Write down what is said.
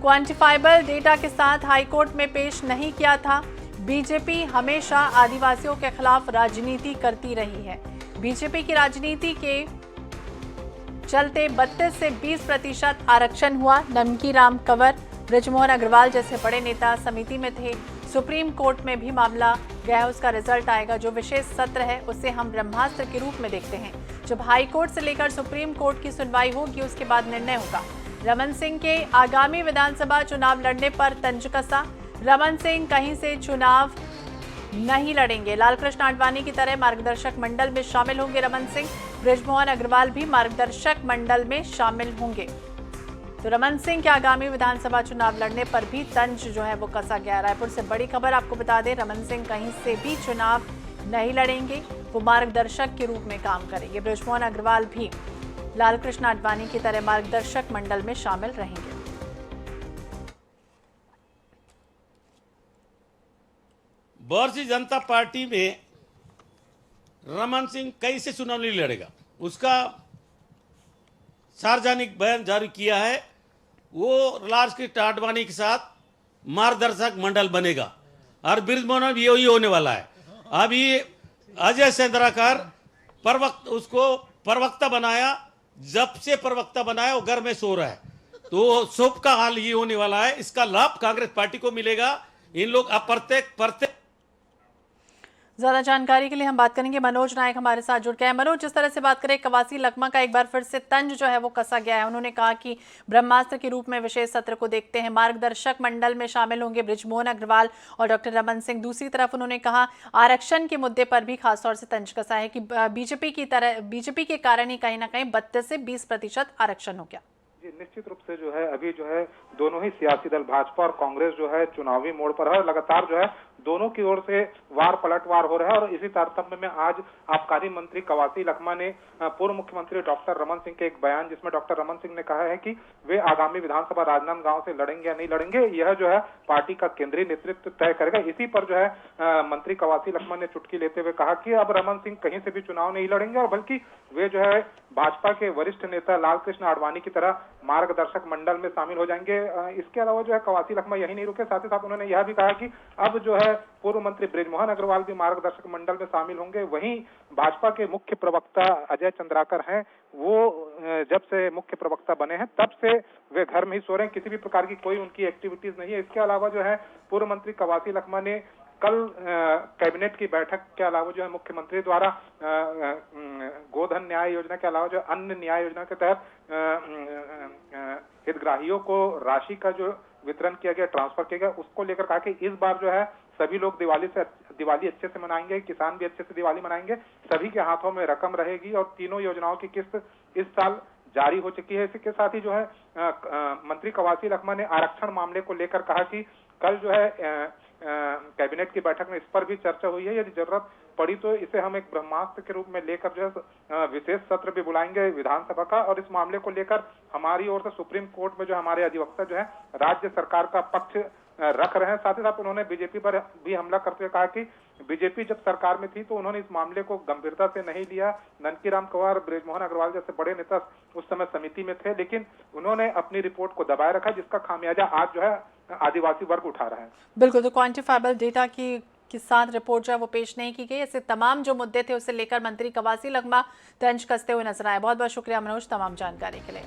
Quantifiable data के साथ high court में पेश नहीं किया था। बीजेपी हमेशा आदिवासियों के खिलाफ राजनीति करती रही है। बीजेपी की राजनीति के चलते 32 से 20% आरक्षण हुआ। नमकीराम कंवर, बृजमोहन अग्रवाल जैसे बड़े नेता समिति में थे। सुप्रीम कोर्ट में भी मामला गया है, उसका रिजल्ट आएगा। जो विशेष सत्र है उसे हम ब्रह्मास्त्र के रूप में देखते हैं। जब हाई कोर्ट से लेकर सुप्रीम कोर्ट की सुनवाई होगी उसके बाद निर्णय होगा। रमन सिंह के आगामी विधानसभा चुनाव लड़ने पर तंज कसा। रमन सिंह कहीं से चुनाव नहीं लड़ेंगे। लालकृष्ण आडवाणी की तरह मार्गदर्शक मंडल में शामिल होंगे रमन सिंह। बृजमोहन अग्रवाल भी मार्गदर्शक मंडल में शामिल होंगे। तो रमन सिंह के आगामी विधानसभा चुनाव लड़ने पर भी तंज जो है वो कसा गया। रायपुर से बड़ी खबर आपको बता दें, रमन सिंह कहीं से भी चुनाव नहीं लड़ेंगे, वो मार्गदर्शक के रूप में काम करेंगे। बृजमोहन अग्रवाल भी लालकृष्ण आडवाणी की तरह मार्गदर्शक मंडल में शामिल रहेंगे। भारतीय जनता पार्टी में रमन सिंह कैसे चुनाव नहीं लड़ेगा, उसका सार्वजनिक बयान जारी किया है। वो लालकृष्ण आडवाणी के साथ मार्गदर्शक मंडल बनेगा और बृजमोहन भी यही होने वाला है। अभी अजय चंद्राकर उसको प्रवक्ता बनाया, जब से प्रवक्ता बनाया वो घर में सो रहा है। तो सब का हाल ये होने वाला है। इसका लाभ कांग्रेस पार्टी को मिलेगा। इन लोग अब प्रत्येक ज्यादा जानकारी के लिए हम बात करेंगे। मनोज नायक हमारे साथ जुड़ गए हैं। मनोज, जिस तरह से बात करें, कवासी लखमा का एक बार फिर से तंज जो है वो कसा गया है। उन्होंने कहा कि ब्रह्मास्त्र के रूप में विशेष सत्र को देखते हैं। मार्गदर्शक मंडल में शामिल होंगे बृजमोहन अग्रवाल और डॉक्टर रमन सिंह। दूसरी तरफ उन्होंने कहा आरक्षण के मुद्दे पर भी खासतौर से तंज कसा है कि बीजेपी के कारण ही कहीं ना कहीं 32 से 20% आरक्षण हो गया। निश्चित रूप से जो है अभी जो है दोनों ही सियासी दल भाजपा और कांग्रेस जो है चुनावी मोड़ पर है। लगातार जो है दोनों की ओर से वार पलटवार हो रहा है और इसी तारतम्य में आज आबकारी मंत्री कवासी लखमा ने पूर्व मुख्यमंत्री डॉक्टर रमन सिंह के एक बयान, जिसमें डॉक्टर रमन सिंह ने कहा है कि वे आगामी विधानसभा राजनांदगांव से लड़ेंगे या नहीं लड़ेंगे, यह जो है पार्टी का केंद्रीय नेतृत्व तय करेगा। इसी पर जो है मंत्री कवासी लखमा ने चुटकी लेते हुए कहा कि अब रमन सिंह कहीं से भी चुनाव नहीं लड़ेंगे और बल्कि वे जो है भाजपा के वरिष्ठ नेता लालकृष्ण आडवाणी की तरह मार्गदर्शक मंडल में शामिल हो जाएंगे। इसके अलावा जो है कवासी लखमा यही नहीं रुके, साथ ही साथ उन्होंने यह भी कहा कि अब जो है पूर्व मंत्री बृजमोहन अग्रवाल भी मार्गदर्शक मंडल में शामिल होंगे। वहीं भाजपा के मुख्य प्रवक्ता अजय चंद्राकर हैं, वो जब से मुख्य प्रवक्ता बने हैं तब से वे घर में ही सो रहे हैं, किसी भी प्रकार की कोई उनकी एक्टिविटीज नहीं है। इसके अलावा जो है पूर्व मंत्री कवासी लखमा ने कल कैबिनेट की बैठक के अलावा जो है मुख्यमंत्री द्वारा गोधन न्याय योजना के अलावा जो अन्य न्याय योजना के तहत हितग्राहियों को राशि का जो वितरण किया गया, ट्रांसफर किया गया, उसको लेकर कहा कि इस बार जो है सभी लोग दिवाली अच्छे से मनाएंगे, किसान भी अच्छे से दिवाली मनाएंगे, सभी के हाथों में रकम रहेगी और तीनों योजनाओं की किस्त इस साल जारी हो चुकी है। इसी के साथ ही जो है मंत्री कवासी लखमा ने आरक्षण मामले को लेकर कहा कि कल जो है कैबिनेट की बैठक में इस पर भी चर्चा हुई है। यदि जरूरत पड़ी तो इसे हम एक ब्रह्मास्त्र के रूप में लेकर जो है विशेष सत्र भी बुलाएंगे विधानसभा का और इस मामले को लेकर हमारी ओर से सुप्रीम कोर्ट में जो हमारे अधिवक्ता जो है राज्य सरकार का पक्ष रख रहे हैं। साथ ही साथ उन्होंने बीजेपी पर भी हमला करते हुए कहा कि बीजेपी जब सरकार में थी तो उन्होंने इस मामले को गंभीरता से नहीं लिया। ननकीराम कंवर, बृजमोहन अग्रवाल जैसे बड़े नेता उस समय समिति में थे, लेकिन उन्होंने अपनी रिपोर्ट को दबाए रखा, जिसका खामियाजा आज जो है आदिवासी वर्ग उठा रहा है। बिल्कुल, तो क्वांटिफाइबल डेटा के साथ रिपोर्ट जो है वो पेश नहीं की गई। ऐसे तमाम जो मुद्दे थे उसे लेकर मंत्री कवासी लखमा तंज कसते हुए नजर आए। बहुत बहुत शुक्रिया मनोज तमाम जानकारी के लिए।